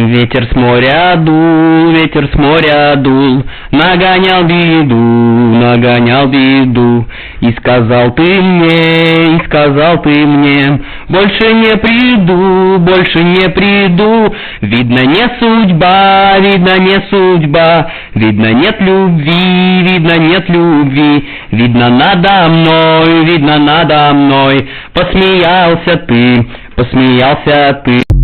Ветер с моря дул, нагонял беду, и сказал ты мне, больше не приду, видно не судьба, видно нет любви, видно надо мной, посмеялся ты.